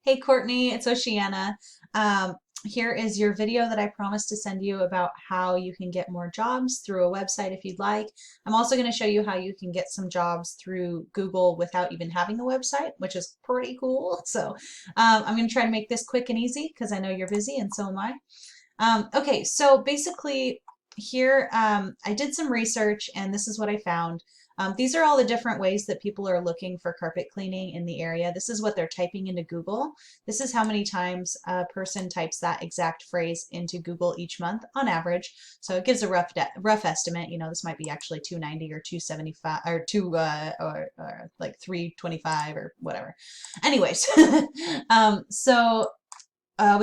Hey Courtney, it's Oceana. Here is your video that I promised to send you about how you can get more jobs through a website if you'd like. I'm also going to show you how you can get some jobs through Google without even having a website, which is pretty cool. So I'm going to try to make this quick and easy because I know you're busy and so am I. Okay, so basically here I did some research and this is what I found. These are all the different ways that people are looking for carpet cleaning in the area. This is what they're typing into Google. This is how many times a person types that exact phrase into Google each month on average. So it gives a rough estimate. You know, this might be actually 290 or 275 or or like 325 or whatever. Anyways, we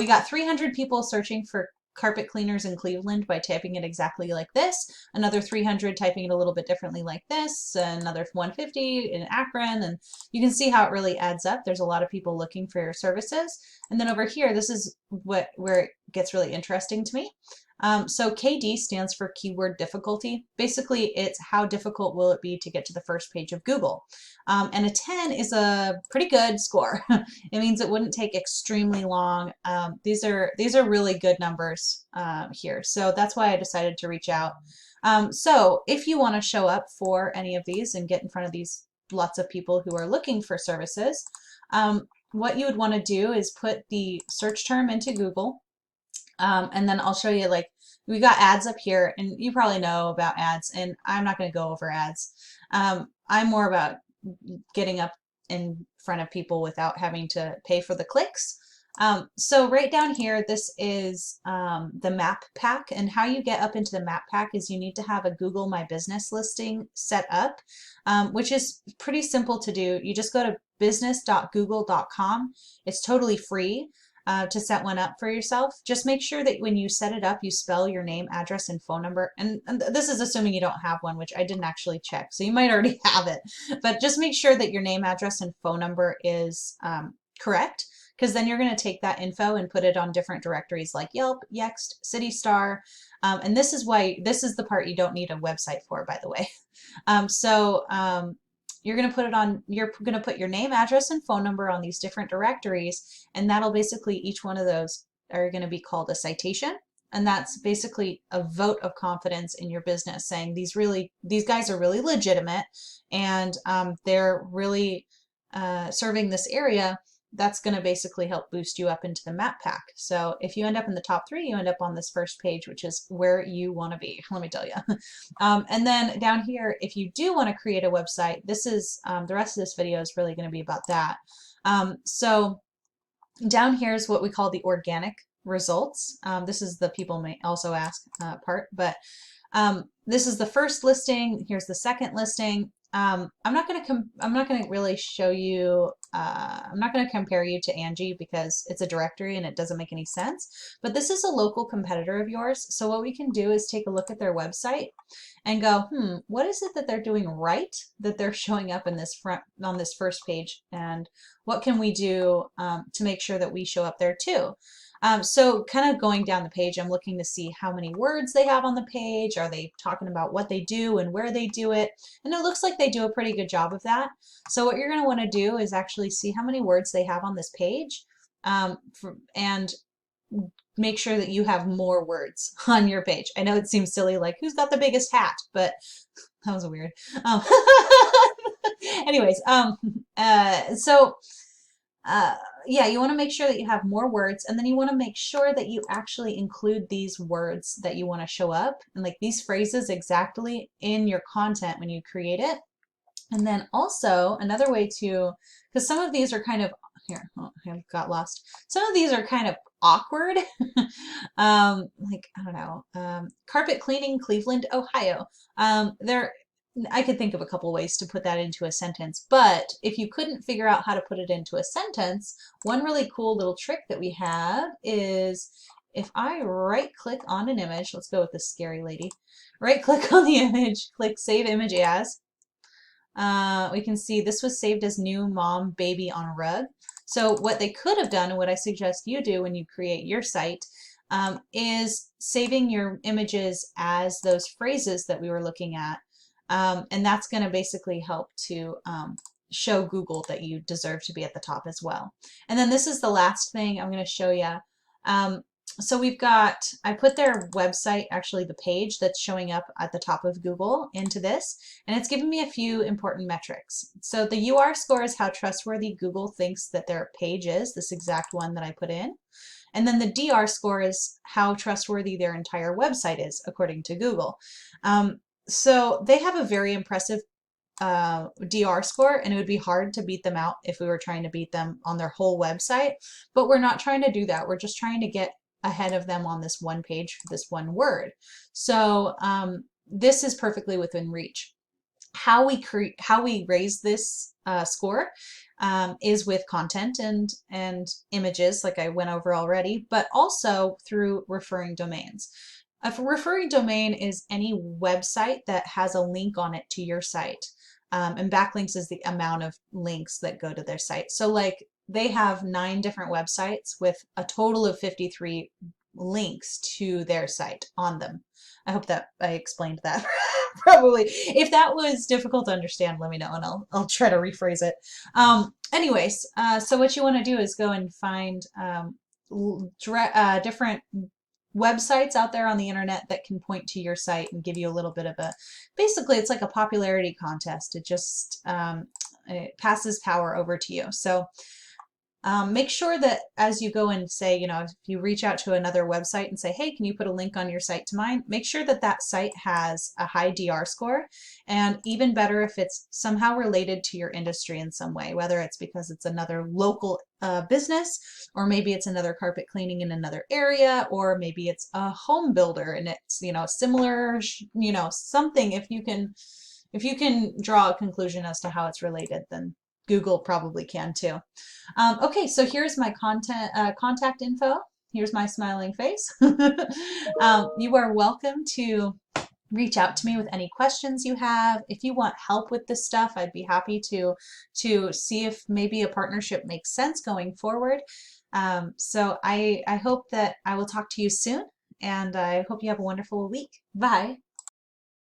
got 300 people searching for carpet cleaners in Cleveland by typing it exactly like this, another 300 typing it a little bit differently like this, another 150 in Akron, and you can see how it really adds up. There's a lot of people looking for your services. And then over here, this is where it gets really interesting to me. So KD stands for keyword difficulty. Basically, it's how difficult will it be to get to the first page of Google. And a 10 is a pretty good score. It means it wouldn't take extremely long. These are really good numbers here. So that's why I decided to reach out. So if you want to show up for any of these and get in front of these lots of people who are looking for services, what you would want to do is put the search term into Google. And then I'll show you, like, we got ads up here, and you probably know about ads, and I'm not going to go over ads. I'm more about getting up in front of people without having to pay for the clicks. So right down here, this is the map pack, and how you get up into the map pack is you need to have a Google My Business listing set up, which is pretty simple to do. You just go to business.google.com. It's totally free. To set one up for yourself. Just make sure that when you set it up, you spell your name, address, and phone number. And this is assuming you don't have one, which I didn't actually check. So you might already have it. But just make sure that your name, address, and phone number is correct, because then you're going to take that info and put it on different directories like Yelp, Yext, CityStar. And this is the part you don't need a website for, by the way. You're going to put your name, address, and phone number on these different directories, and that'll basically, each one of those are going to be called a citation. And that's basically a vote of confidence in your business, saying these guys are really legitimate, and they're really serving this area. That's going to basically help boost you up into the map pack. So if you end up in the top 3, you end up on this first page, which is where you want to be, let me tell you. And then down here, if you do want to create a website, this is the rest of this video is really going to be about that. So down here is what we call the organic results. This is the people may also ask part, but this is the first listing. Here's the second listing. I'm not going to really show you, I'm not going to compare you to Angie because it's a directory and it doesn't make any sense, but this is a local competitor of yours. So what we can do is take a look at their website and go, what is it that they're doing right that they're showing up in this on this first page, and what can we do to make sure that we show up there too? So kind of going down the page, I'm looking to see how many words they have on the page. Are they talking about what they do and where they do it? And it looks like they do a pretty good job of that. So what you're going to want to do is actually see how many words they have on this page, and make sure that you have more words on your page. I know it seems silly, like who's got the biggest hat, but that was weird. Anyways, yeah, you want to make sure that you have more words, and then you want to make sure that you actually include these words that you want to show up, and like these phrases exactly in your content when you create it. And then also another way to, because some of these are kind of, here, oh, I got lost. Some of these are kind of awkward. Like, I don't know, carpet cleaning, Cleveland, Ohio. I could think of a couple ways to put that into a sentence, but if you couldn't figure out how to put it into a sentence, one really cool little trick that we have is if I right click on an image, let's go with this scary lady, right click on the image, click save image as, we can see this was saved as new mom baby on rug. So what they could have done, and what I suggest you do when you create your site, is saving your images as those phrases that we were looking at. And that's going to basically help to show Google that you deserve to be at the top as well. And then this is the last thing I'm going to show you. So we've got, I put their website, actually the page that's showing up at the top of Google into this, and it's given me a few important metrics. So the UR score is how trustworthy Google thinks that their page is, this exact one that I put in. And then the DR score is how trustworthy their entire website is, according to Google. So they have a very impressive DR score, and it would be hard to beat them out if we were trying to beat them on their whole website, but we're not trying to do that. We're just trying to get ahead of them on this one page for this one word. So this is perfectly within reach. How we raise this score is with content and images, like I went over already, but also through referring domains. A referring domain is any website that has a link on it to your site. And backlinks is the amount of links that go to their site. So like they have 9 different websites with a total of 53 links to their site on them. I hope that I explained that probably. If that was difficult to understand, let me know and I'll try to rephrase it. Anyways, so what you want to do is go and find different websites out there on the internet that can point to your site and give you a little bit of a, basically it's like a popularity contest. It just it passes power over to you. So make sure that as you go and say, you know, if you reach out to another website and say, hey, can you put a link on your site to mine? Make sure that that site has a high DR score, and even better if it's somehow related to your industry in some way, whether it's because it's another local business, or maybe it's another carpet cleaning in another area, or maybe it's a home builder and it's, you know, similar, you know, something. If you can draw a conclusion as to how it's related, then Google probably can too. Okay, so here's my contact info. Here's my smiling face. You are welcome to reach out to me with any questions you have. If you want help with this stuff, I'd be happy to see if maybe a partnership makes sense going forward. So I hope that I will talk to you soon, and I hope you have a wonderful week. Bye.